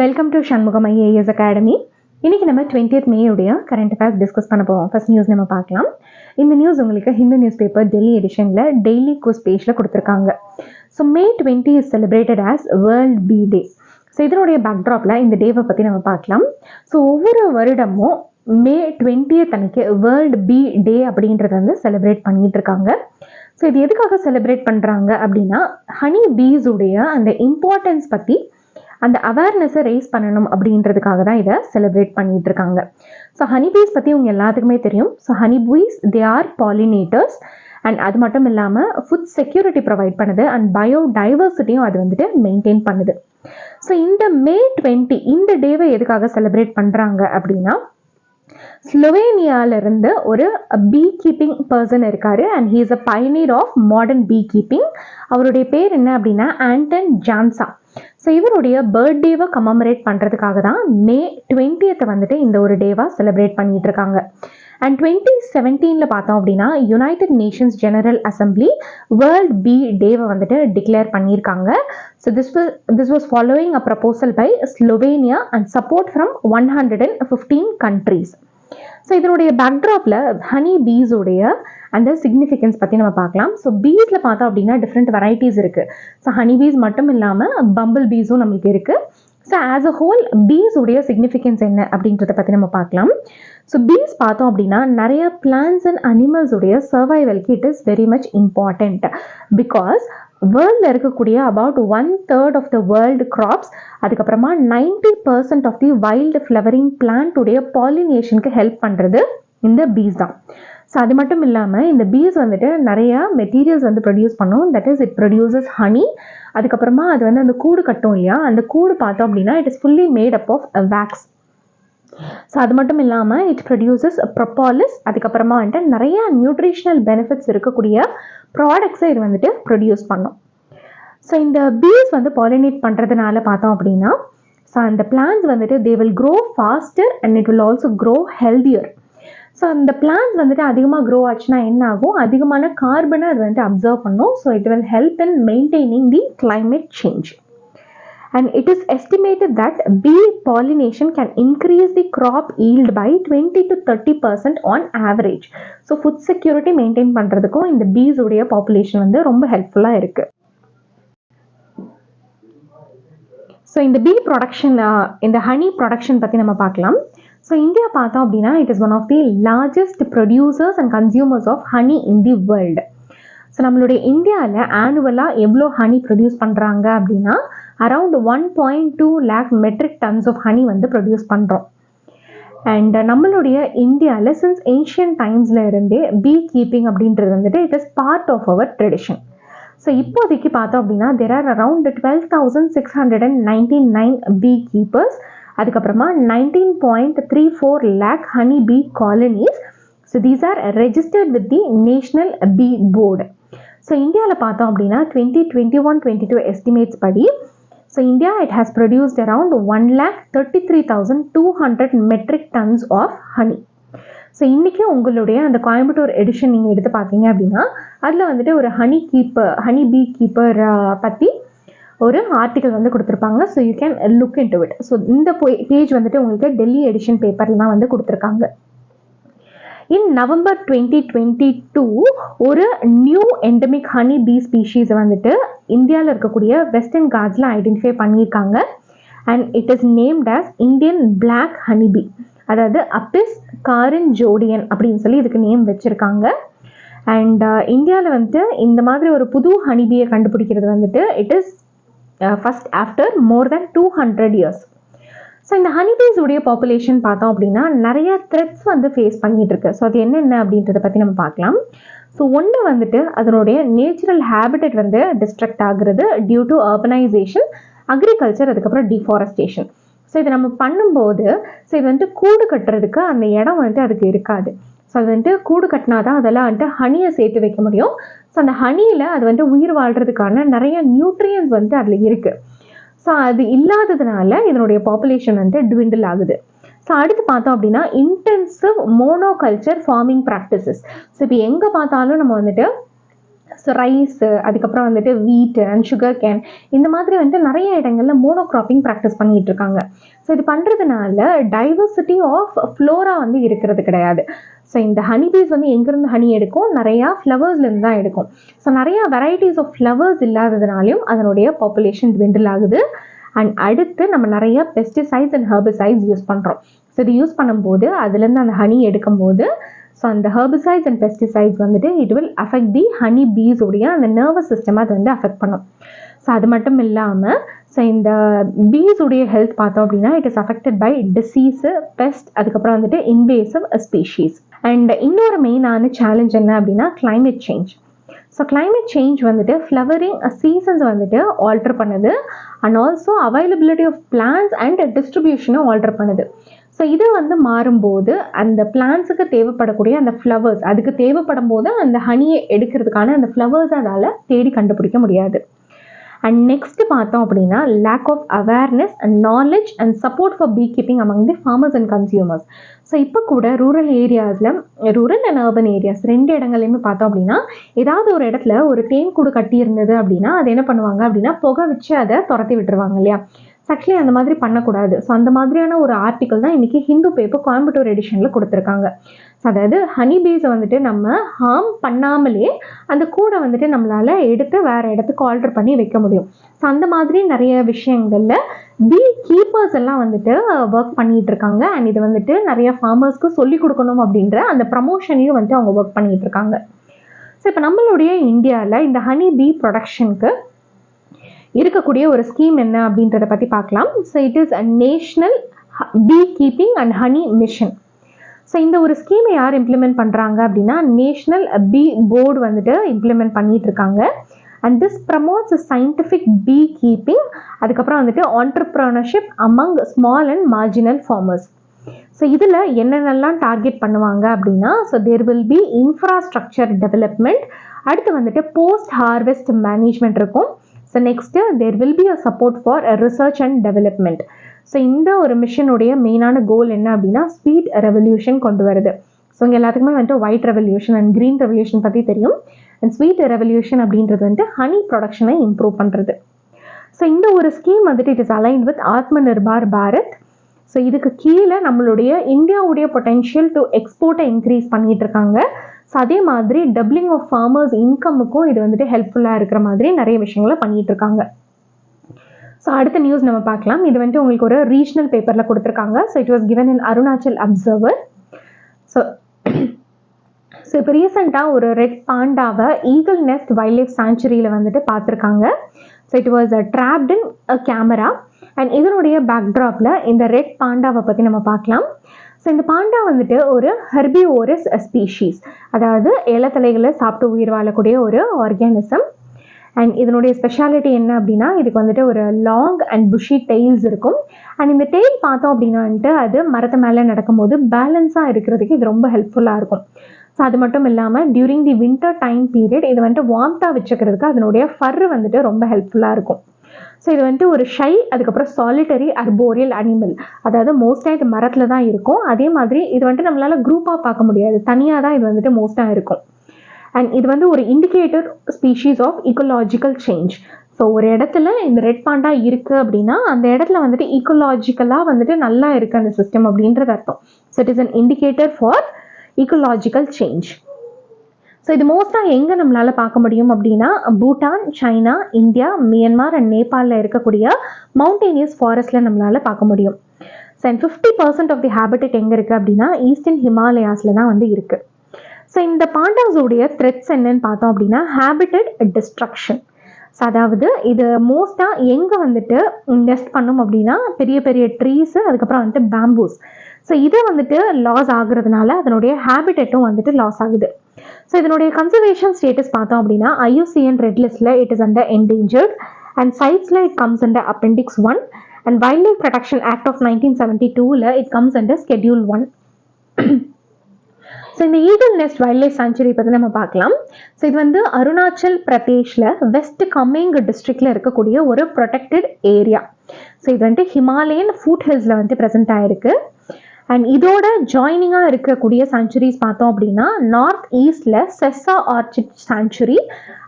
Welcome to Shanmugam IAS academy. இன்றைக்கி நம்ம 20th May உடைய கரண்ட் அஃபேர்ஸ் டிஸ்கஸ் பண்ண போகிறோம். ஃபர்ஸ்ட் நியூஸ் நம்ம பார்க்கலாம். இந்த நியூஸ் உங்களுக்கு ஹிந்து நியூஸ் பேப்பர் டெல்லி எடிஷனில் டெய்லி குஸ் பேஜில் கொடுத்துருக்காங்க. So May 20 is celebrated as world bee day. So இதனுடைய பேக்ட்ராப்பில் இந்த டேவை பற்றி நம்ம பார்க்கலாம். ஸோ ஒவ்வொரு வருடமும் May 20th அன்னைக்கு வேர்ல்டு பீ டே அப்படின்றத வந்து செலிப்ரேட் பண்ணிகிட்டு இருக்காங்க. ஸோ இது எதுக்காக செலிப்ரேட் பண்ணுறாங்க அப்படின்னா, ஹனி பீஸ் உடைய அந்த இம்பார்ட்டன்ஸ் பற்றி அந்த அவேர்னஸை ரைஸ் பண்ணணும் அப்படின்றதுக்காக தான் இதை செலிப்ரேட் பண்ணிட்டு இருக்காங்க. ஸோ ஹனி பீஸ் பற்றி உங்கள் எல்லாத்துக்குமே தெரியும். So honey piece they are pollinators and அது மட்டும் இல்லாமல் ஃபுட் செக்யூரிட்டி ப்ரொவைட் பண்ணுது அண்ட் பயோடைவர்சிட்டியும் அது வந்துட்டு மெயின்டைன் பண்ணுது. ஸோ இந்த May 20 இந்த டேவை எதுக்காக செலிப்ரேட் பண்ணுறாங்க அப்படின்னா, ஸ்லோவேனியாவிலிருந்து ஒரு பீ கீப்பிங் பர்சன் இருக்காரு and he is a pioneer of modern beekeeping. அவருடைய பேர் என்ன அப்படின்னா ஆண்டன் ஜான்சா. ஸோ இவருடைய பர்த்டேவை கமமரேட் பண்ணுறதுக்காக தான் May 20th வந்துட்டு இந்த ஒரு டேவாக செலிப்ரேட் பண்ணிட்டு இருக்காங்க. அண்ட் 2017 பார்த்தோம் அப்படின்னா united nations general assembly world bee டேவை வந்துட்டு டிக்ளேர் பண்ணியிருக்காங்க. So this was following a proposal by Slovenia and support from 115 countries. So இதனுடைய பேக்ட்ராப்பில் ஹனி பீஸோடைய அந்த சிக்னிஃபிகன்ஸ் பற்றி நம்ம பார்க்கலாம். ஸோ பீஸில் பார்த்தோம் அப்படின்னா டிஃப்ரெண்ட் வெரைட்டிஸ் இருக்குது. ஸோ ஹனி பீஸ் மட்டும் இல்லாமல் பம்பிள் பீஸும் நம்மளுக்கு இருக்குது. ஸோ ஆஸ் அ ஹோல் பீஸுடைய சிக்னிஃபிகன்ஸ் என்ன அப்படின்றத பற்றி நம்ம பார்க்கலாம். ஸோ பீஸ் பார்த்தோம் அப்படின்னா நிறைய பிளான்ட்ஸ் அண்ட் அனிமல்ஸுடைய சர்வைவல்க்கு it is very much important. Because வேர்ல்டில் இருக்கக்கூடிய about 1/3 of the world crops, அதுக்கப்புறமா 90% ஆஃப் தி வைல்டு ஃப்ளவரிங் பிளான்ட்டுடைய பாலினேஷனுக்கு ஹெல்ப் பண்ணுறது இந்த பீஸ் தான். ஸோ அது மட்டும் இல்லாமல் இந்த பீஸ் வந்துட்டு நிறையா மெட்டீரியல்ஸ் வந்து ப்ரொடியூஸ் பண்ணும். That is it produces honey. அதுக்கப்புறமா அது வந்து அந்த கூடு கட்டும் இல்லையா, அந்த கூடு பார்த்தோம் அப்படின்னா it is fully made up of wax. So அது மட்டும் இல்லாமல் இட் ப்ரொடியூசஸ் ப்ரொபாலிஸ். அதுக்கப்புறமா வந்துட்டு நிறைய நியூட்ரிஷனல் பெனிஃபிட்ஸ் இருக்கக்கூடிய ப்ராடக்ட்ஸை இது வந்துட்டு ப்ரொடியூஸ் பண்ணும். ஸோ இந்த பீஸ் வந்து பாலினேட் பண்ணுறதுனால பார்த்தோம் அப்படின்னா, ஸோ அந்த பிளான்ஸ் வந்துட்டு they will grow pastor and it will also grow healthier. So அந்த பிளான்ஸ் வந்துட்டு அதிகமாக க்ரோ ஆச்சுன்னா என்ன ஆகும், அதிகமான கார்பனை அது வந்துட்டு அப்சர்வ் பண்ணும். So it will help in maintaining the climate change. And it is estimated that bee pollination can increase the crop yield by 20 to 30% on average. So food security maintain பண்றதுக்கும் இந்த bees உடைய population வந்து ரொம்ப ஹெல்ப்ஃபுல்லா இருக்கு. So இந்த bee production, இந்த honey production பற்றி நம்ம பார்க்கலாம். ஸோ இந்தியா பார்த்தோம் அப்படின்னா it is one of the largest producers and consumers of honey in the world. So நம்மளுடைய இந்தியாவில் ஆனுவலாக எவ்வளோ ஹனி ப்ரொடியூஸ் பண்ணுறாங்க அப்படின்னா around 1.2 lakh metric tons of honey வந்து ப்ரொடியூஸ் பண்ணுறோம். அண்ட் நம்மளுடைய இந்தியாவில் சின்ஸ் ஏன்ஷியன் டைம்ஸில் இருந்தே பீ கீப்பிங் அப்படின்றது வந்துட்டு it is part of our tradition. So இப்போதைக்கு பார்த்தோம் அப்படின்னா there are around 12,699 beekeepers. அதுக்கப்புறமா 19.34 lakh honey bee colonies. So these are registered with the national bee board. So இந்தியாவில் பார்த்தோம் அப்படின்னா 2021-22 எஸ்டிமேட்ஸ் படி so India it has produced around 1,33,200 metric tons of honey. So இன்றைக்கி உங்களுடைய அந்த Coimbatore edition நீங்கள் எடுத்து பார்த்தீங்க அப்படின்னா அதில் வந்துட்டு ஒரு ஹனி பீ கீப்பர் பற்றி ஒரு ஆர்டிக்கல் வந்து கொடுத்துருப்பாங்க. So you can look in to it. So இந்த பேஜ் வந்துட்டு உங்களுக்கு டெல்லி எடிஷன் பேப்பரில் தான் வந்து கொடுத்துருக்காங்க. இன் November 2022 ஒரு நியூ எண்டமிக் ஹனி பீ ஸ்பீஷீஸை வந்துட்டு இந்தியாவில் இருக்கக்கூடிய வெஸ்டர்ன் காட்ஸில் ஐடென்டிஃபை பண்ணியிருக்காங்க. And it is named as Indian black honey bee, அதாவது அப்பிஸ் காரின்ஜோடியன் அப்படின்னு சொல்லி இதுக்கு நேம் வச்சுருக்காங்க. அண்ட் இந்தியாவில் வந்துட்டு இந்த மாதிரி ஒரு புது ஹனி பீயை கண்டுபிடிக்கிறது வந்துட்டு it is first after more then 200 years. So இந்த ஹனிபீஸ் உடைய பாப்புலேஷன் பார்த்தோம் அப்படின்னா நிறைய த்ரெட்ஸ் வந்து ஃபேஸ் பண்ணிட்டு இருக்கு. ஸோ அது என்னென்ன அப்படின்றத பற்றி நம்ம பார்க்கலாம். ஸோ ஒன்று வந்துட்டு அதனுடைய நேச்சுரல் ஹேபிட்டட் வந்து டிஸ்ட்ரக்ட் ஆகுறது டியூ டு அர்பனைசேஷன், அக்ரிகல்ச்சர், அதுக்கப்புறம் டிஃபாரஸ்டேஷன். ஸோ இதை நம்ம பண்ணும்போது ஸோ இது வந்துட்டு கூடு கட்டுறதுக்கு அந்த இடம் வந்துட்டு அதுக்கு இருக்காது. ஸோ அது வந்துட்டு கூடு கட்டினா தான் அதெல்லாம் வந்துட்டு ஹனியை சேர்த்து வைக்க முடியும். ஸோ அந்த ஹனியில் அது வந்துட்டு உயிர் வாழ்கிறதுக்கான நிறைய நியூட்ரியன்ஸ் வந்துட்டு அதில் இருக்குது. ஸோ அது இல்லாததுனால இதனுடைய பாப்புலேஷன் வந்து ட்விண்டில் ஆகுது. ஸோ அடுத்து பார்த்தோம் அப்படின்னா intensive monoculture farming practices. So இப்போ எங்கே பார்த்தாலும் நம்ம வந்துட்டு ஸோ ரைஸு, அதுக்கப்புறம் வந்துட்டு வீட்டு அண்ட் சுகர் கேன், இந்த மாதிரி வந்துட்டு நிறைய இடங்கள்ல மோனோக்ராப்பிங் ப்ராக்டிஸ் பண்ணிட்டு இருக்காங்க. ஸோ இது பண்ணுறதுனால டைவர்சிட்டி ஆஃப் ஃப்ளோரா வந்து இருக்கிறது கிடையாது. ஸோ இந்த ஹனி பீஸ் வந்து எங்கேருந்து ஹனி எடுக்கும், நிறையா ஃப்ளவர்ஸ்லேருந்து தான் எடுக்கும். ஸோ நிறையா வெரைட்டிஸ் ஆஃப் ஃப்ளவர்ஸ் இல்லாததுனாலையும் அதனுடைய பாப்புலேஷன் ட்விண்டில் ஆகுது. அண்ட் அடுத்து நம்ம நிறைய பெஸ்டிசைட்ஸ் அண்ட் ஹெர்பிசைட்ஸ் யூஸ் பண்ணுறோம். ஸோ இது யூஸ் பண்ணும்போது அதுலேருந்து அந்த ஹனி எடுக்கும்போது ஸோ அந்த ஹெர்பிசைட்ஸ் அண்ட் பெஸ்டிசைட்ஸ் வந்துட்டு it will affect the honey piece உடைய அந்த நர்வஸ் சிஸ்டம் அது வந்து அஃபெக்ட் பண்ணும். ஸோ அது மட்டும் இல்லாமல் ஸோ இந்த பீஸ் உடைய ஹெல்த் பார்த்தோம் அப்படின்னா it is affected by disease, pest, அதுக்கப்புறம் வந்துட்டு இன்வேசிவ் ஸ்பீஷீஸ். அண்ட் இன்னொரு மெயினான சேலஞ்ச் என்ன அப்படின்னா climate change. So climate change வந்துட்டு ஃப்ளவரிங் சீசன்ஸ் வந்துட்டு ஆல்டர் பண்ணுது and also availability of plants and டிஸ்ட்ரிபியூஷனும் ஆல்டர் பண்ணுது. ஸோ இது வந்து மாறும்போது அந்த பிளான்ஸுக்கு தேவைப்படக்கூடிய அந்த ஃப்ளவர்ஸ் அதுக்கு தேவைப்படும் போது அந்த ஹனியை எடுக்கிறதுக்கான அந்த ஃப்ளவர்ஸ் அதால் தேடி கண்டுபிடிக்க முடியாது. அண்ட் நெக்ஸ்ட் பார்த்தோம் அப்படின்னா lack of awareness and knowledge and support for bee keeping among the farmers and consumers. So இப்போ கூட ரூரல் ஏரியாஸில், ரூரல் அண்ட் அர்பன் ஏரியாஸ் 2 இடங்கள்லையுமே பார்த்தோம் அப்படின்னா ஏதாவது ஒரு இடத்துல ஒரு தேன் கூடு கட்டி இருந்தது அப்படின்னா அது என்ன பண்ணுவாங்க அப்படின்னா புகை வச்சு அதை துரத்தி விட்டுருவாங்க இல்லையா. ஆக்சுவலி அந்த மாதிரி பண்ணக்கூடாது. ஸோ அந்த மாதிரியான ஒரு ஆர்டிக்கல் தான் இன்றைக்கி ஹிந்து பேப்பர் கோயம்புத்தூர் எடிஷனில் கொடுத்துருக்காங்க. ஸோ அதாவது ஹனி பீஸை வந்துட்டு நம்ம ஹார்ம் பண்ணாமலே அந்த கூடை வந்துட்டு நம்மளால் எடுத்து வேறு இடத்துக்கு ஆல்டர் பண்ணி வைக்க முடியும். ஸோ அந்த மாதிரி நிறைய விஷயங்களில் பீ கீப்பர்ஸ் எல்லாம் வந்துட்டு ஒர்க் பண்ணிகிட்டு இருக்காங்க. அண்ட் இது வந்துட்டு நிறைய ஃபார்மர்ஸ்க்கு சொல்லிக் கொடுக்கணும் அப்படின்ற அந்த ப்ரமோஷனையும் வந்துட்டு அவங்க ஒர்க் பண்ணிகிட்டு இருக்காங்க. ஸோ இப்போ நம்மளுடைய இந்தியாவில் இந்த ஹனி பீ ப்ரொடக்ஷனுக்கு இருக்கக்கூடிய ஒரு ஸ்கீம் என்ன அப்படின்றத பற்றி பார்க்கலாம். So it is a national beekeeping and honey mission. So இந்த ஒரு ஸ்கீமை யார் இம்ப்ளிமெண்ட் பண்ணுறாங்க அப்படின்னா நேஷ்னல் பீ போர்டு வந்துட்டு இம்ப்ளிமெண்ட் பண்ணிட்டு இருக்காங்க. And this promotes scientific beekeeping, அதுக்கப்புறம் வந்துட்டு entrepreneurship among small and marginal farmers. So இதில் என்னென்னலாம் டார்கெட் பண்ணுவாங்க அப்படின்னா so there will be infrastructure development, அடுத்து வந்துட்டு போஸ்ட் ஹார்வெஸ்ட் மேனேஜ்மெண்ட் இருக்கும். So next there will be a support for research and development. So இந்த ஒரு மிஷனுடைய மெயினான கோல் என்ன அப்படின்னா ஸ்வீட் ரெவல்யூஷன் கொண்டு வருது. ஸோ இங்கே எல்லாத்துக்குமே வந்துட்டு white revolution and green revolution பற்றி தெரியும். அண்ட் ஸ்வீட் ரெவல்யூஷன் அப்படின்றது வந்துட்டு ஹனி ப்ரொடக்ஷனை இம்ப்ரூவ் பண்ணுறது. ஸோ இந்த ஒரு ஸ்கீம் வந்துட்டு it is align with Atma Nirbhar Bharat. So இதுக்கு கீழே நம்மளுடைய இந்தியாவுடைய பொட்டென்ஷியல் டு எக்ஸ்போர்ட்டை இன்க்ரீஸ் பண்ணிட்டு இருக்காங்க. ஸோ அதே மாதிரி டபுளிங் ஆஃப் ஃபார்மர்ஸ் இன்கமுக்கும் இது வந்துட்டு ஹெல்ப்ஃபுல்லாக இருக்கிற மாதிரி நிறைய விஷயங்களை பண்ணிட்டு இருக்காங்க. ஸோ அடுத்த நியூஸ் நம்ம பார்க்கலாம். இது வந்துட்டு உங்களுக்கு ஒரு ரீஜனல் பேப்பரில் கொடுத்துருக்காங்க. So it was given in Arunachal Observer. So இப்போ ரீசெண்டாக ஒரு ரெட் பாண்டாவை ஈகிள் நெஸ்ட் வைல்ட் லைஃப் சாங்சுரியில் வந்துட்டு பார்த்துருக்காங்க. So it was trapped in a camera. And இதனுடைய பேக்ட்ராப்பில் இந்த ரெட் பாண்டாவை பற்றி நம்ம பார்க்கலாம். ஸோ இந்த பாண்டா வந்துட்டு ஒரு ஹெர்பிவோரஸ் ஸ்பீஷீஸ், அதாவது இலத்தலைகளை சாப்பிட்டு உயிர் வாழக்கூடிய ஒரு ஆர்கானிசம். அண்ட் இதனுடைய ஸ்பெஷாலிட்டி என்ன அப்படின்னா இதுக்கு வந்துட்டு ஒரு லாங் அண்ட் புஷி டெய்ல்ஸ் இருக்கும். அண்ட் இந்த டெய்ல் பார்த்தோம் அப்படின்னா வந்துட்டு அது மரத்து மேலே நடக்கும்போது பேலன்ஸாக இருக்கிறதுக்கு இது ரொம்ப ஹெல்ப்ஃபுல்லாக இருக்கும். ஸோ அது மட்டும் இல்லாமல் during the winter time period இது வந்துட்டு வார்ம்த்தாக வச்சுக்கிறதுக்கு அதனுடைய ஃபர் வந்துட்டு ரொம்ப ஹெல்ப்ஃபுல்லாக இருக்கும். ஸோ இது வந்துட்டு ஒரு ஷை, அதுக்கப்புறம் சாலிட்டரி அர்போரியல் அனிமல், அதாவது மோஸ்ட்டாக இது மரத்தில் தான் இருக்கும். அதே மாதிரி இது வந்துட்டு நம்மளால் குரூப்பாக பார்க்க முடியாது, தனியாக தான் இது வந்துட்டு மோஸ்ட்டாக இருக்கும். அண்ட் இது வந்து ஒரு indicator species of ecological change. So ஒரு இடத்துல இந்த ரெட் பாண்டா இருக்குது அப்படின்னா அந்த இடத்துல வந்துட்டு ஈக்கோலாஜிக்கலாக வந்துட்டு நல்லா இருக்குது அந்த சிஸ்டம் அப்படின்றது அர்த்தம். So it is an indicator for ecological change. So இது மோஸ்ட்டாக எங்கே நம்மளால் பார்க்க முடியும் அப்படின்னா Bhutan, China, India, Myanmar and நேபாளில் இருக்கக்கூடிய மவுண்டேனியஸ் ஃபாரஸ்ட்டில் நம்மளால் பார்க்க முடியும். So and 50% of the habitat எங்கே இருக்குது அப்படின்னா ஈஸ்டர்ன் ஹிமாலயாஸில் தான் வந்து இருக்குது. ஸோ இந்த பாண்டாஸோடைய த்ரெட்ஸ் என்னன்னு பார்த்தோம் அப்படின்னா ஹேபிட்டட் டிஸ்ட்ரக்ஷன். ஸோ அதாவது இது மோஸ்ட்டாக எங்கே வந்துட்டு நெஸ்ட் பண்ணும் அப்படின்னா பெரிய பெரிய ட்ரீஸு, அதுக்கப்புறம் வந்துட்டு பேம்பூஸ். ஸோ இதை வந்துட்டு லாஸ் ஆகுறதுனால அதனுடைய ஹேபிட்டட்டும் வந்துட்டு லாஸ் ஆகுது. ஸோ இதனுடைய கன்சர்வேஷன் ஸ்டேட்டஸ் பார்த்தோம் அப்படின்னா IUCN ரெட் லிஸ்ட்டில் it is under endangered and சைட்ஸில் it comes under appendix 1 and wildlife protection act of 1972ல் இட் கம்ஸ் அண்டர் ஸ்கெட்யூல் 1. ஸோ இந்த eagle next wild life sanctuary பற்றி நம்ம பார்க்கலாம். ஸோ இது வந்து அருணாச்சல் பிரதேஷில் வெஸ்ட் கமேங் டிஸ்ட்ரிக்டில் இருக்கக்கூடிய ஒரு ப்ரொடெக்டட் ஏரியா. ஸோ இது வந்துட்டு ஹிமாலயன் ஃபுட் ஹில்ஸில் வந்துட்டு ப்ரெசென்ட் ஆகிருக்கு. அண்ட் இதோட ஜாயினிங்காக இருக்கக்கூடிய சாங்சுரிஸ் பார்த்தோம் அப்படின்னா நார்த் ஈஸ்டில் செஸ்ஸா ஆர்ச்சிட் சாங்சுரி,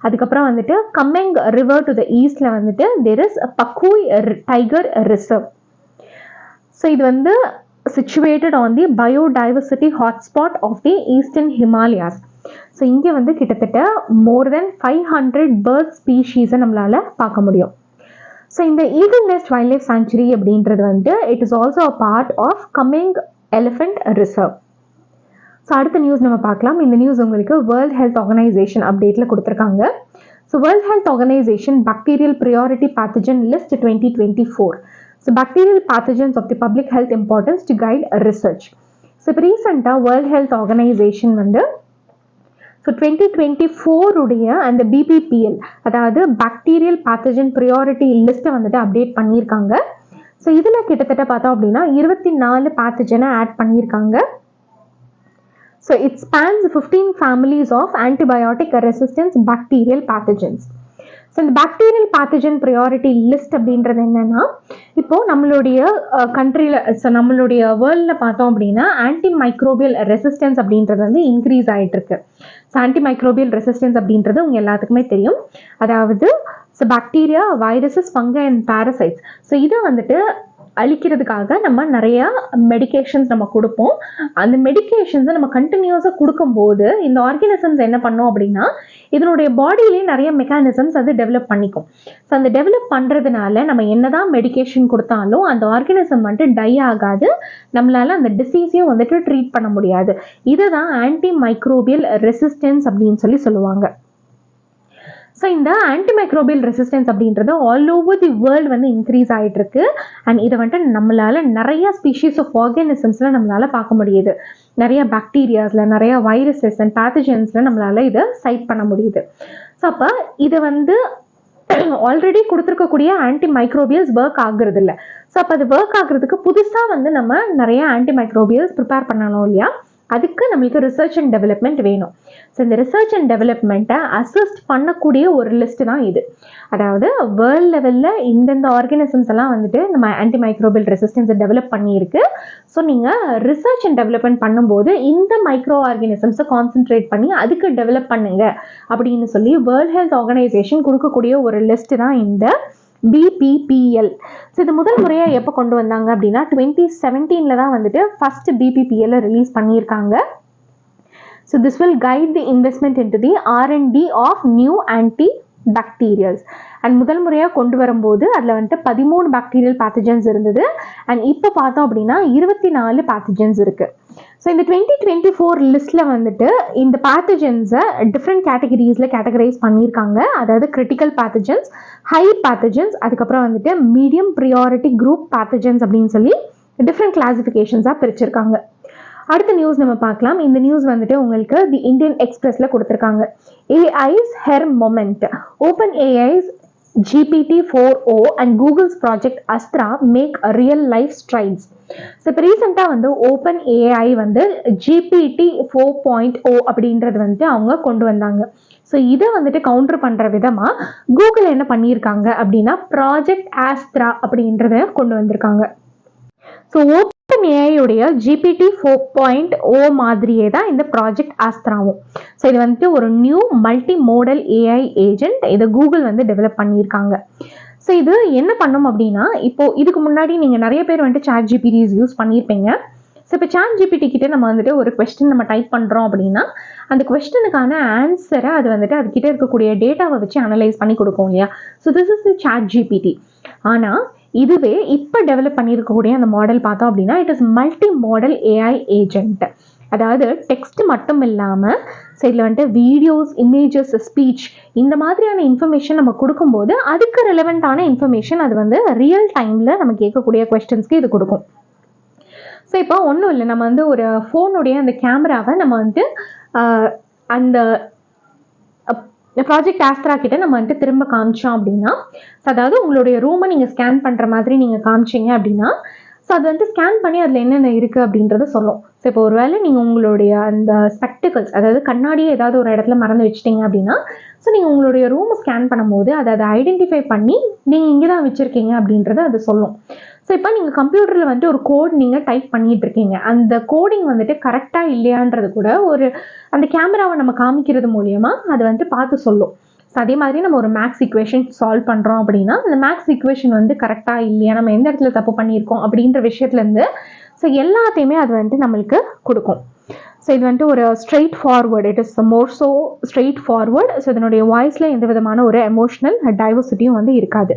அதுக்கப்புறம் வந்துட்டு கம்மெங் ரிவர் டு த ஈஸ்டில் வந்துட்டு there is Pakhui tiger reserve. So இது வந்து situated on the biodiversity hotspot of the eastern Himalayas. So இங்கே வந்து கிட்டத்தட்ட more than 500 bird species நம்மளால பார்க்க முடியும். ஸோ இந்த eagle next wild life Sanctuary அப்படின்றது வந்து it is also a part of Kameng Elephant Reserve. So அடுத்த நியூஸ் நம்ம பார்க்கலாம். இந்த நியூஸ் உங்களுக்கு வேர்ல்ட் ஹெல்த் ஆர்கனைசேஷன் அப்டேட்டில் கொடுத்துருக்காங்க. So world health organisation bacterial priority pathogen list 2024. So bacterial pathogens of the public health importance to guide research. So இப்போ ரீசெண்டாக world health organisation வந்து ஸோ 2024 உடைய அந்த BPPL அதாவது பாக்டீரியல் பேத்தஜன் ப்ரியாரிட்டி லிஸ்ட்டை வந்துட்டு அப்டேட் பண்ணியிருக்காங்க. ஸோ இதில் கிட்டத்தட்ட பார்த்தோம் அப்படின்னா 24 பேத்தஜனை ஆட் பண்ணியிருக்காங்க. So it spans 15 families of antibiotic resistance bacterial pathogens. So இந்த பாக்டீரியல் பேத்தஜன் ப்ரியாரிட்டி லிஸ்ட் அப்படின்றது என்னன்னா, இப்போது நம்மளுடைய கண்ட்ரியில் ஸோ நம்மளுடைய வேர்ல்டில் பார்த்தோம் அப்படின்னா ஆன்டி மைக்ரோபியல் ரெசிஸ்டன்ஸ் அப்படின்றது வந்து இன்க்ரீஸ் ஆகிட்டு இருக்கு. ஸோ ஆன்டி மைக்ரோபியல் ரெசிஸ்டன்ஸ் அப்படின்றது உங்கள் எல்லாத்துக்குமே தெரியும். அதாவது so bacteria, viruses, fungi and parasites. So இதை வந்துட்டு அழிக்கிறதுக்காக நம்ம நிறையா மெடிகேஷன்ஸ் நம்ம கொடுப்போம். அந்த மெடிகேஷன்ஸை நம்ம கண்டினியூஸாக கொடுக்கும்போது இந்த ஆர்கானிசம்ஸ் என்ன பண்ணோம் அப்படின்னா இதனுடைய பாடியிலே நிறைய மெக்கானிசம்ஸ் அது டெவலப் பண்ணிக்கும். ஸோ அந்த டெவலப் பண்ணுறதுனால நம்ம என்னதான் மெடிகேஷன் கொடுத்தாலும் அந்த ஆர்கானிசம் வந்துட்டு டை ஆகாது, நம்மளால அந்த டிசீஸையும் வந்துட்டு ட்ரீட் பண்ண முடியாது. இதை தான் ஆன்டி மைக்ரோபியல் ரெசிஸ்டன்ஸ் அப்படின்னு சொல்லுவாங்க. ஸோ இந்த ஆன்டிமைக்ரோபியல் ரெசிஸ்டன்ஸ் அப்படின்றது ஆல் ஓவர் தி வேர்ல்டு வந்து இன்க்ரீஸ் ஆகிட்டு இருக்கு. அண்ட் இதை வந்துட்டு நம்மளால நிறைய ஸ்பீஷீஸ் ஆஃப் ஆர்கானிசம்ஸில் நம்மளால பார்க்க முடியுது. நிறைய பாக்டீரியாஸில், நிறைய வைரஸஸ் அண்ட் பேத்தஜன்ஸில் நம்மளால இதை சைட் பண்ண முடியுது. ஸோ அப்போ இதை வந்து ஆல்ரெடி கொடுத்துருக்கக்கூடிய ஆன்டி மைக்ரோபியல்ஸ் ஒர்க் ஆகுறது இல்லை. ஸோ அப்போ அது ஒர்க் ஆகுறதுக்கு புதுசாக வந்து நம்ம நிறைய ஆன்டி மைக்ரோபியல்ஸ் ப்ரிப்பேர் பண்ணணும் இல்லையா? அதுக்கு நம்மளுக்கு ரிசர்ச் அண்ட் டெவலப்மெண்ட் வேணும். ஸோ இந்த ரிசர்ச் அண்ட் டெவலப்மெண்ட்டை அசிஸ்ட் பண்ணக்கூடிய ஒரு லிஸ்ட் தான் இது. அதாவது வேர்ல்ட் லெவலில் இந்தந்த ஆர்கானிசம்ஸ் எல்லாம் வந்துட்டு நம்ம ஆன்டி மைக்ரோபியல் ரெசிஸ்டன்ஸை டெவலப் பண்ணியிருக்கு. ஸோ நீங்கள் ரிசர்ச் அண்ட் டெவலப்மெண்ட் பண்ணும்போது இந்த மைக்ரோ ஆர்கானிசம்ஸை கான்சென்ட்ரேட் பண்ணி அதுக்கு டெவலப் பண்ணுங்க அப்படின்னு சொல்லி வேர்ல்ட் ஹெல்த் ஆர்கனைசேஷன் கொடுக்கக்கூடிய ஒரு லிஸ்ட் தான் இந்த BPPL. ஸோ இது முதல் முறையாக எப்போ கொண்டு வந்தாங்க அப்படின்னா 2017 தான் வந்துட்டு ஃபர்ஸ்ட் BPPL ரிலீஸ் பண்ணியிருக்காங்க. So this will guide the investment into the R&D of new antibacterials. And முதல் முறையாக கொண்டு வரும்போது அதில் வந்துட்டு 13 பாக்டீரியல் பேத்தஜன்ஸ் இருந்தது. அண்ட் இப்போ பார்த்தோம் அப்படின்னா 24 பேத்தஜன்ஸ் இருக்குது. ஸோ இந்த 2024 லிஸ்ட்டில் வந்துட்டு இந்த பேத்தஜன்ஸை டிஃப்ரெண்ட் கேட்டகரிஸில் கேட்டகரைஸ் பண்ணியிருக்காங்க. அதாவது கிரிட்டிக்கல் பேத்தஜன்ஸ், ஹை பேத்தஜன்ஸ், அதுக்கப்புறம் வந்துட்டு மீடியம் ப்ரியாரிட்டி குரூப் பேத்தஜன்ஸ் அப்படின்னு சொல்லி டிஃப்ரெண்ட் கிளாசிஃபிகேஷன்ஸாக பிரிச்சிருக்காங்க. அடுத்த நியூஸ் நம்ம பார்க்கலாம். இந்த நியூஸ் வந்துட்டு உங்களுக்கு தி இந்தியன் எக்ஸ்பிரஸில் கொடுத்துருக்காங்க. AI's Her Moment, OpenAI's GPT-4o and Google's Project Astra make real life strides. So இப்போ ரீசெண்டாக வந்து OpenAI வந்து GPT-4.0 அப்படின்றது வந்துட்டு அவங்க கொண்டு வந்தாங்க. ஸோ இதை வந்துட்டு கவுண்டர் பண்ணுற விதமாக கூகுள் என்ன பண்ணியிருக்காங்க அப்படின்னா ப்ராஜெக்ட் ஆஸ்த்ரா அப்படின்றத கொண்டு வந்திருக்காங்க. ஸோ OpenAI உடைய GPT-4.0 மாதிரியே தான் இந்த ப்ராஜெக்ட் ஆஸ்த்ராவும். ஸோ இது வந்துட்டு ஒரு new multi modal AI agent இதை கூகுள் வந்து டெவலப் பண்ணியிருக்காங்க. ஸோ இது என்ன பண்ணும் அப்படின்னா இப்போ இதுக்கு முன்னாடி நீங்கள் நிறைய பேர் வந்துட்டு ChatGPT யூஸ் பண்ணியிருப்பீங்க. ஸோ இப்போ ChatGPT கிட்ட நம்ம வந்துட்டு ஒரு கொஸ்டின் நம்ம டைப் பண்ணுறோம் அப்படின்னா அந்த கொஸ்டினுக்கான ஆன்சரை அது வந்துட்டு அதுக்கிட்ட இருக்கக்கூடிய டேட்டாவை வச்சு அனலைஸ் பண்ணி கொடுக்கும் இல்லையா? So this is the ChatGPT. ஆனால் இதுவே இப்போ டெவலப் பண்ணியிருக்கக்கூடிய அந்த மாடல் பார்த்தோம் அப்படின்னா it is multi model AI agent. அதாவது டெக்ஸ்ட் மட்டும் இல்லாமல் ஸோ இதில் வந்துட்டு வீடியோஸ், இமேஜஸ், ஸ்பீச் இந்த மாதிரியான இன்ஃபர்மேஷன் நம்ம கொடுக்கும்போது அதுக்கு ரெலவெண்ட்டான இன்ஃபர்மேஷன் அது வந்து ரியல் டைமில் நம்ம கேட்கக்கூடிய கொஸ்டின்ஸ்க்கு இது கொடுக்கும். ஸோ இப்போ ஒன்றும் இல்லை, நம்ம வந்து ஒரு ஃபோனுடைய அந்த கேமராவை நம்ம வந்துட்டு அந்த ப்ராஜெக்ட் ஆஸ்த்ரா கிட்ட நம்ம வந்துட்டு திரும்ப காமிச்சோம் அப்படின்னா அதாவது உங்களுடைய ரூமை நீங்கள் ஸ்கேன் பண்ணுற மாதிரி நீங்கள் காமிச்சிங்க அப்படின்னா ஸோ அது வந்து ஸ்கேன் பண்ணி அதில் என்னென்ன இருக்குது அப்படின்றத சொல்லும். ஸோ இப்போ ஒரு வேளை நீங்கள் உங்களுடைய அந்த ஸ்பெக்டிகல்ஸ் அதாவது கண்ணாடியே ஏதாவது ஒரு இடத்துல மறந்து வச்சிட்டிங்க அப்படின்னா ஸோ நீங்கள் உங்களுடைய ரூமை ஸ்கேன் பண்ணும்போது அதை ஐடென்டிஃபை பண்ணி நீங்கள் இங்கே தான் வச்சுருக்கீங்க அப்படின்றத அது சொல்லும். ஸோ ஸோ இப்போ நீங்கள் கம்ப்யூட்டரில் வந்துட்டு ஒரு கோட் நீங்கள் டைப் பண்ணிட்டு இருக்கீங்க, அந்த கோடிங் வந்துட்டு கரெக்டாக இல்லையான்றது கூட ஒரு அந்த கேமராவை நம்ம காமிக்கிறது மூலியமாக அது வந்துட்டு பார்த்து சொல்லும். ஸோ அதே மாதிரி நம்ம ஒரு மேக்ஸ் ஈக்குவேஷன் சால்வ் பண்ணுறோம் அப்படின்னா அந்த மேக்ஸ் ஈக்குவேஷன் வந்து கரெக்டாக இல்லையா, நம்ம எந்த இடத்துல தப்பு பண்ணியிருக்கோம் அப்படின்ற விஷயத்துலேருந்து ஸோ எல்லாத்தையுமே அது வந்துட்டு நம்மளுக்கு கொடுக்கும். ஸோ இது வந்துட்டு ஒரு straight forward, it is more so straight forward. So இதனுடைய வாய்ஸில் எந்த விதமான ஒரு எமோஷனல் டைவர்சிட்டியும் வந்து இருக்காது.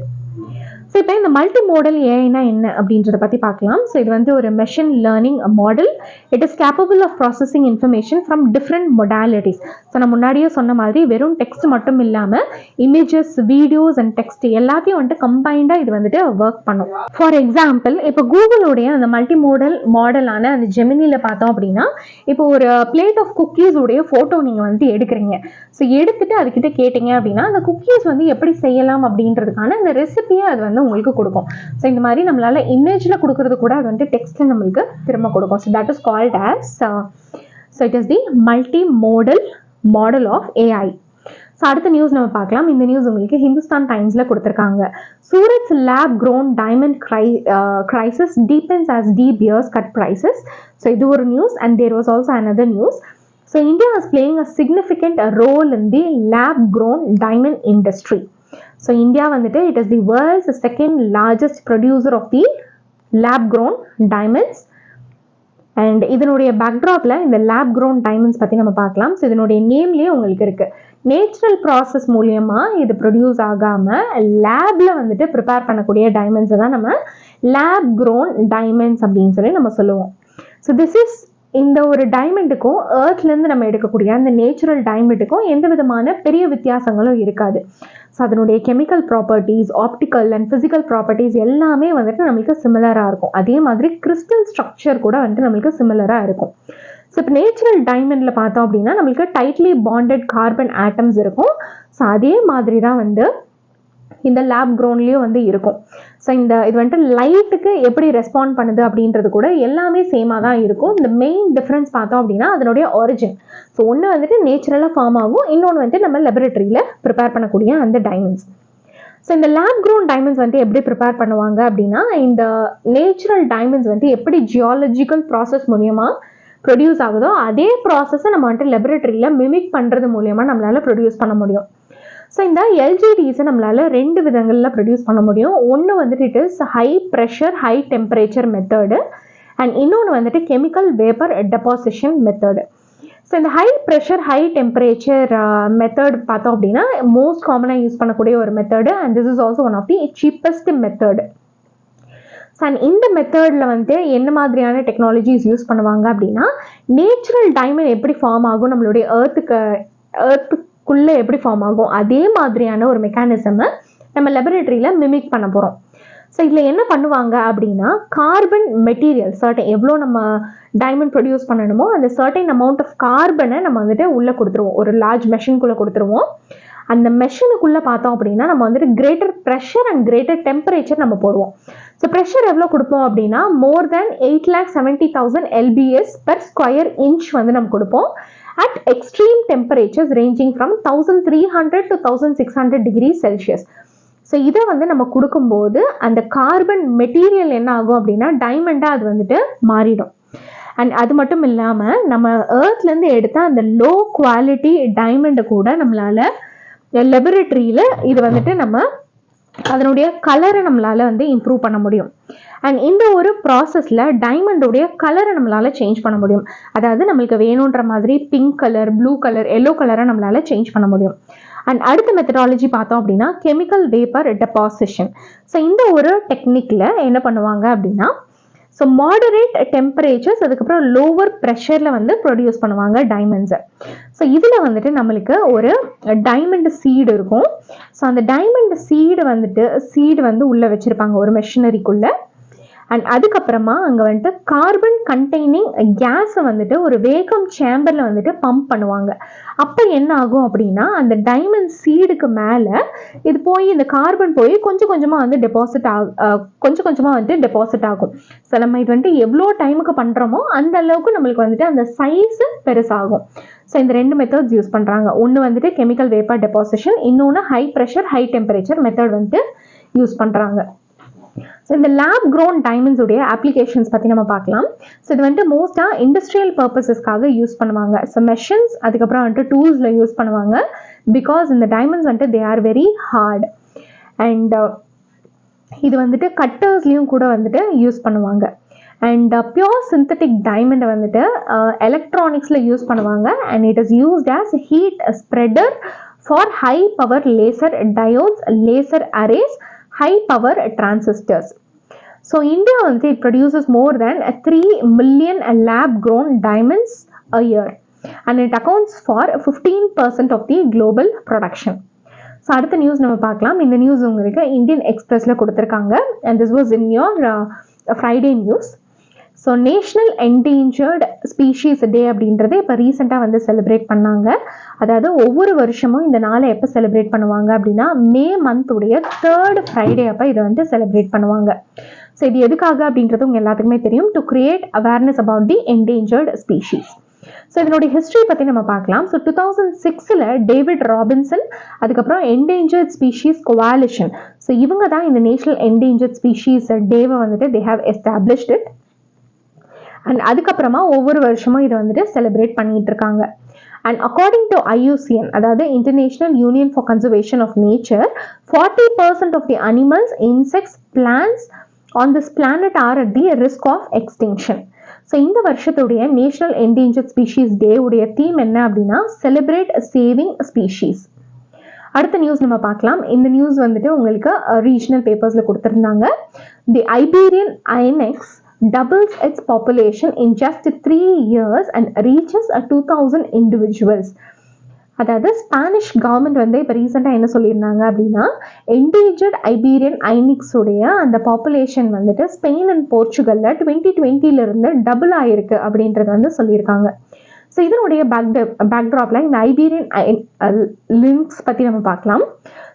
ஸோ இப்போ இந்த மல்டி மோடல் ஏஐனா என்ன அப்படின்றத பற்றி பார்க்கலாம். ஸோ இது வந்து ஒரு machine learning model. It is capable of processing information from different modalities. So நான் முன்னாடியே சொன்ன மாதிரி வெறும் டெக்ஸ்ட் மட்டும் இல்லாமல் இமேஜஸ், வீடியோஸ் அண்ட் டெக்ஸ்ட் எல்லாத்தையும் வந்துட்டு கம்பைண்டாக இது வந்துட்டு ஒர்க் பண்ணும். ஃபார் எக்ஸாம்பிள் இப்போ கூகுளுடைய அந்த மல்டி மோடல் மாடலான அந்த ஜெமினியில் பார்த்தோம் அப்படின்னா இப்போ ஒரு பிளேட் ஆஃப் குக்கீஸ் உடைய ஃபோட்டோ நீங்கள் வந்து எடுக்கிறீங்க. ஸோ எடுத்துட்டு அதுக்கிட்ட கேட்டிங்க அப்படின்னா அந்த குக்கீஸ் வந்து எப்படி செய்யலாம் அப்படின்றதுக்கான அந்த ரெசிபியை அது வந்து உங்களுக்கு கொடுக்கும். ஸோ இந்த மாதிரி நம்மளால இமேஜில் கொடுக்கறது கூட அது வந்து டெக்ஸ்ட்டில் நம்மளுக்கு திரும்ப கொடுக்கும். So that is called as so it is the multimodal model of AI. So அடுத்த நியூஸ் நம்ம பார்க்கலாம். இந்த நியூஸ் உங்களுக்கு ஹிந்துஸ்தான் டைம்ஸில் கொடுத்துருக்காங்க. Surat's lab grown diamond crisis deepens as De Beers cut prices. So இது ஒரு news and there was also another news. So India is playing a significant role in the lab-grown diamond industry. So India வந்துட்டு it is the world's second largest producer of the lab-grown diamonds. And இதனுடைய பேக்ட்ராப்ல இந்த lab-grown diamonds பற்றி நம்ம பார்க்கலாம். So இதனுடைய நேம்லேயே உங்களுக்கு இருக்கு. Natural process மூலியமா இது ப்ரொடியூஸ் ஆகாமல் லேப்ல வந்துட்டு ப்ரிப்பேர் பண்ணக்கூடிய டைமண்ட்ஸை தான் நம்ம lab-grown diamonds அப்படின்னு சொல்லி நம்ம சொல்லுவோம். ஸோ திஸ் இஸ் இந்த ஒரு டைமண்டுக்கும் ஏர்த்லேருந்து நம்ம எடுக்கக்கூடிய அந்த நேச்சுரல் டைமண்டுக்கும் எந்த விதமான பெரிய வித்தியாசங்களும் இருக்காது. ஸோ அதனுடைய chemical properties, optical and physical properties எல்லாமே வந்துட்டு நம்மளுக்கு சிமிலராக இருக்கும். அதே மாதிரி கிறிஸ்டல் ஸ்ட்ரக்சர் கூட வந்துட்டு நம்மளுக்கு சிமிலராக இருக்கும். ஸோ இப்போ நேச்சுரல் டைமண்டில் பார்த்தோம் அப்படின்னா நம்மளுக்கு டைட்லி பாண்டட் கார்பன் ஆட்டம்ஸ் இருக்கும். ஸோ அதே மாதிரி தான் வந்து இந்த லேப் க்ரோன்லேயும் வந்து இருக்கும். ஸோ இது வந்துட்டு லைட்டுக்கு எப்படி ரெஸ்பாண்ட் பண்ணுது அப்படின்றது கூட எல்லாமே சேமாக தான் இருக்கும். இந்த மெயின் டிஃப்ரென்ஸ் பார்த்தோம் அப்படின்னா அதனுடைய ஒரிஜின். ஸோ ஒன்று வந்துட்டு நேச்சுரலாக ஃபார்ம் ஆகும், இன்னொன்று வந்துட்டு நம்ம லெபரட்டரியில் ப்ரிப்பேர் பண்ணக்கூடிய அந்த டைமண்ட்ஸ். ஸோ இந்த லேப் க்ரோன் டைமண்ட்ஸ் வந்துட்டு எப்படி ப்ரிப்பேர் பண்ணுவாங்க அப்படின்னா இந்த நேச்சுரல் டைமண்ட்ஸ் வந்துட்டு எப்படி ஜியாலஜிக்கல் ப்ராசஸ் மூலியமாக ப்ரொடியூஸ் ஆகுதோ அதே ப்ராசஸை நம்ம வந்துட்டு லெபரட்டரியில் மிமிக் பண்ணுறது மூலியமாக நம்மளால் ப்ரொடியூஸ் பண்ண முடியும். ஸோ இந்த எல்ஜிடிஸை நம்மளால் 2 விதங்களில் ப்ரொடியூஸ் பண்ண முடியும். ஒன்று வந்துட்டு it is high pressure high temperature method and இன்னொன்று வந்துட்டு chemical vapour deposition method. So இந்த high pressure high temperature method பார்த்தோம் அப்படின்னா மோஸ்ட் காமனாக யூஸ் பண்ணக்கூடிய ஒரு method and this is also one of the cheapest method. And இந்த மெத்தடில் வந்து என்ன மாதிரியான டெக்னாலஜிஸ் யூஸ் பண்ணுவாங்க அப்படின்னா நேச்சுரல் டைமண்ட் எப்படி ஃபார்ம் ஆகும், நம்மளுடைய எர்த்துக்குள்ளே எப்படி ஃபார்ம் ஆகும் அதே மாதிரியான ஒரு மெக்கானிசமை நம்ம லெபரட்டரியில் மிமிக் பண்ண போகிறோம். ஸோ இதில் என்ன பண்ணுவாங்க அப்படின்னா கார்பன் மெட்டீரியல் சர்டன் எவ்வளோ நம்ம டைமண்ட் ப்ரொடியூஸ் பண்ணணுமோ அந்த சர்டன் அமௌண்ட் ஆஃப் கார்பனை நம்ம வந்துட்டு உள்ளே கொடுத்துருவோம், ஒரு லார்ஜ் மெஷினுக்குள்ளே கொடுத்துருவோம். அந்த மெஷினுக்குள்ளே பார்த்தோம் அப்படின்னா நம்ம வந்துட்டு greater pressure and greater temperature நம்ம போடுவோம். ஸோ ப்ரெஷர் எவ்வளோ கொடுப்போம் அப்படின்னா மோர் தேன் 8,70,000 LBS per square inch வந்து நம்ம கொடுப்போம் at extreme temperatures ranging from 1300 to 1600 degrees Celsius. So இதை வந்து நம்ம கொடுக்கும்போது அந்த கார்பன் மெட்டீரியல் என்ன ஆகும் அப்படின்னா டைமண்டாக அது வந்துட்டு மாறிடும். அண்ட் அது மட்டும் இல்லாமல் நம்ம ஏர்த்லேருந்து எடுத்த அந்த லோ குவாலிட்டி டைமண்டை கூட நம்மளால் லெபரட்டரியில் இது வந்துட்டு நம்ம அதனுடைய கலரை நம்மளால் வந்து இம்ப்ரூவ் பண்ண முடியும். அண்ட் இந்த ஒரு ப்ராசஸில் டைமண்டோடைய கலரை நம்மளால் சேஞ்ச் பண்ண முடியும். அதாவது நம்மளுக்கு வேணுன்ற மாதிரி pink colour, blue colour, yellow கலரை நம்மளால் சேஞ்ச் பண்ண முடியும். அண்ட் அடுத்த மெத்தடாலஜி பார்த்தோம் அப்படின்னா கெமிக்கல் வேப்பர் டெபாசிஷன். ஸோ இந்த ஒரு டெக்னிக்கில் என்ன பண்ணுவாங்க அப்படின்னா ஸோ மாடரேட் டெம்பரேச்சர்ஸ் அதுக்கப்புறம் லோவர் ப்ரெஷரில் வந்து ப்ரொடியூஸ் பண்ணுவாங்க டைமண்ட்ஸை. ஸோ இதில் வந்துட்டு நம்மளுக்கு ஒரு டைமண்ட் சீடு இருக்கும். ஸோ அந்த டைமண்ட் சீடு வந்து உள்ளே வச்சுருப்பாங்க ஒரு மெஷினரிக்குள்ளே. அண்ட் அதுக்கப்புறமா அங்கே வந்துட்டு கார்பன் கண்டெய்னிங் கேஸை வந்துட்டு ஒரு வேக்கம் சேம்பரில் வந்துட்டு பம்ப் பண்ணுவாங்க. அப்போ என்ன ஆகும் அப்படின்னா அந்த டைமண்ட் சீடுக்கு மேலே இது போய் இந்த கார்பன் போய் கொஞ்சம் கொஞ்சமாக வந்து டெபாசிட் ஆகும். ஸோ நம்ம இது வந்துட்டு எவ்வளோ டைமுக்கு பண்ணுறோமோ அந்த அளவுக்கு நம்மளுக்கு வந்துட்டு அந்த சைஸு பெருசாகும். ஸோ இந்த 2 மெத்தட்ஸ் யூஸ் பண்ணுறாங்க. ஒன்று வந்துட்டு கெமிக்கல் வேப்பர் டெபாசிஷன், இன்னொன்று high pressure high temperature method வந்துட்டு யூஸ் பண்ணுறாங்க. ஸோ இந்த லேப் க்ரோன் டைமண்ட்ஸ் உடைய அப்ளிகேஷன்ஸ் பற்றி நம்ம பார்க்கலாம். ஸோ இது வந்துட்டு மோஸ்ட்டாக இண்டஸ்ட்ரியல் பர்பஸஸ்க்காக யூஸ் பண்ணுவாங்க. ஸோ மெஷின்ஸ் அதுக்கப்புறம் வந்துட்டு டூல்ஸில் யூஸ் பண்ணுவாங்க. பிகாஸ் இந்த டைமண்ட்ஸ் வந்துட்டு they are very hard. And இது வந்துட்டு கட்டர்ஸ்லேயும் கூட வந்துட்டு யூஸ் பண்ணுவாங்க. அண்ட் பியோர் சிந்தட்டிக் டைமண்டை வந்துட்டு எலக்ட்ரானிக்ஸில் யூஸ் பண்ணுவாங்க. And it is used as heat spreader for high power laser diodes, laser arrays, high power transistors. So India வந்து it produces more than 3 million lab grown diamonds a year and it accounts for 15% of the global production. So அடுத்த news நம்ம பார்க்கலாம். இந்த news உங்களுக்கு Indian எக்ஸ்பிரஸ்ல கொடுத்துருக்காங்க. and this was in your Friday news. So national endangered species day அப்படின்றத இப்போ ரீசெண்டாக வந்து செலிப்ரேட் பண்ணாங்க. அதாவது ஒவ்வொரு வருஷமும் இந்த நாளை எப்போ செலிப்ரேட் பண்ணுவாங்க அப்படின்னா மே மந்த்துடைய 3rd Friday அப்போ இதை வந்து செலிப்ரேட் பண்ணுவாங்க. ஸோ இது எதுக்காக அப்படின்றது உங்கள் எல்லாத்துக்குமே தெரியும். To create awareness about the endangered species. So இதனுடைய ஹிஸ்ட்ரி பற்றி நம்ம பார்க்கலாம். ஸோ 2006 டேவிட் ராபின்சன் அதுக்கப்புறம் என்டேஞ்சர்ட் ஸ்பீஷீஸ் கோவாலிஷன், ஸோ இவங்க தான் இந்த நேஷனல் என்டேஞ்சர்ட் ஸ்பீஷீஸ் டேவை வந்துட்டு they have established it. And அதுக்கப்புறமா ஒவ்வொரு வருஷமும் இதை வந்துட்டு செலிப்ரேட் பண்ணிட்டு இருக்காங்க. அண்ட் அக்கார்டிங் டு IUCN, அதாவது international union for conservation of nature, 40% of the animals, insects, plants on this planet are at the risk of extinction. So இந்த வருஷத்துடைய நேஷனல் என்டேஞ்சர்ட் ஸ்பீஷீஸ் டே உடைய தீம் என்ன அப்படின்னா celebrate saving species. அடுத்த news நம்ம பார்க்கலாம். இந்த நியூஸ் வந்துட்டு உங்களுக்கு ரீஜனல் பேப்பர்ஸில் கொடுத்துருந்தாங்க. The Iberian lynx doubles its population in just 3 years and reaches 2000 individuals. அதாவது ஸ்பானிஷ் கவர்மெண்ட் வந்து இப்போ ரீசெண்டாக என்ன சொல்லியிருந்தாங்க அப்படின்னா என்டேஞ்சர்ட் ஐபீரியன் ஐனிக்ஸ் உடைய அந்த பாப்புலேஷன் வந்துட்டு ஸ்பெயின் அண்ட் போர்ச்சுகல்ல 2020 டபுள் ஆயிருக்கு அப்படின்றத வந்து சொல்லியிருக்காங்க. ஸோ இதனுடைய பேக்ட்ராப்ல இந்த ஐபீரியன் லிங்க்ஸ் பற்றி நம்ம பார்க்கலாம்.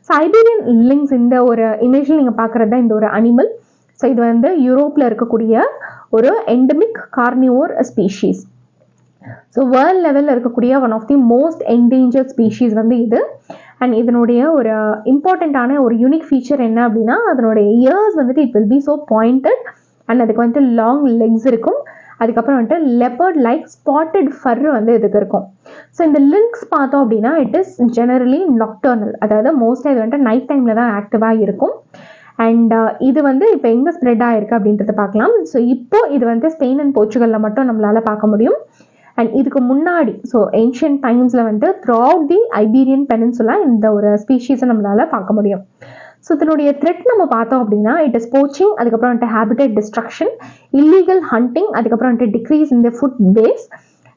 ஸோ ஐபீரியன் லிங்க்ஸ் இந்த ஒரு இமேஜில் நீங்கள் பார்க்குறது தான் இந்த ஒரு அனிமல். ஸோ இது வந்து யூரோப்பில் இருக்கக்கூடிய ஒரு endemic carnivore species. So world லெவலில் இருக்கக்கூடிய one of the most endangered species வந்து இது. அண்ட் இதனுடைய ஒரு இம்பார்ட்டண்ட்டான ஒரு யூனிக் ஃபீச்சர் என்ன அப்படின்னா அதனுடைய இயர்ஸ் வந்துட்டு it will be so pointed and அதுக்கு வந்துட்டு லாங் லெக்ஸ் இருக்கும். அதுக்கப்புறம் வந்துட்டு லெப்பர்ட் லைக் ஸ்பாட்டட் ஃபர் வந்து இதுக்கு இருக்கும். ஸோ இந்த லிங்க்ஸ் பார்த்தோம் அப்படின்னா இட் இஸ் ஜெனரலி நாக்டர்னல், அதாவது மோஸ்ட்டாக இது வந்துட்டு நைட் டைமில் தான் ஆக்டிவாக இருக்கும். அண்ட் இது வந்து இப்போ எங்கே ஸ்ப்ரெட் ஆகிருக்கு அப்படின்றத பார்க்கலாம். ஸோ இப்போ இது வந்து ஸ்பெயின் அண்ட் போர்ச்சுகலில் மட்டும் நம்மளால் பார்க்க முடியும். அண்ட் இதுக்கு முன்னாடி ஸோ ஏன்ஷியன்ட் டைம்ஸில் வந்துட்டு through out the Iberian peninsula இந்த ஒரு ஸ்பீஷீஸை நம்மளால் பார்க்க முடியும். ஸோ இதனுடைய த்ரெட் நம்ம பார்த்தோம் அப்படின்னா இட் இஸ் போச்சிங், அதுக்கப்புறம் வந்துட்டு ஹேபிடேட் டிஸ்ட்ரக்ஷன், இல்லீகல் ஹண்டிங், அதுக்கப்புறம் வந்துட்டு decrease in the food base.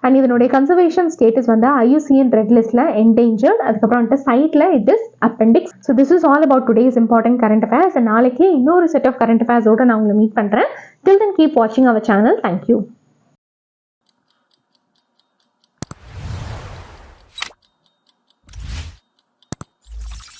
And இதனுடைய கன்சர்வேஷன் ஸ்டேட்டஸ் வந்து IUCN ரெட் லிஸ்ட்ல என்டேஞ்சர்ட், அதுக்கப்புறம் வந்துட்டு சைட்ல it is appendix. So this is all about today's important current affairs. நாளைக்கு இன்னொரு செட் ஆஃப் கரண்ட் அஃபேர்ஸோட நான் உங்களை மீட் பண்றேன். டில் தென் கீப் வாட்சிங் அவர் சேனல். தேங்க்யூ.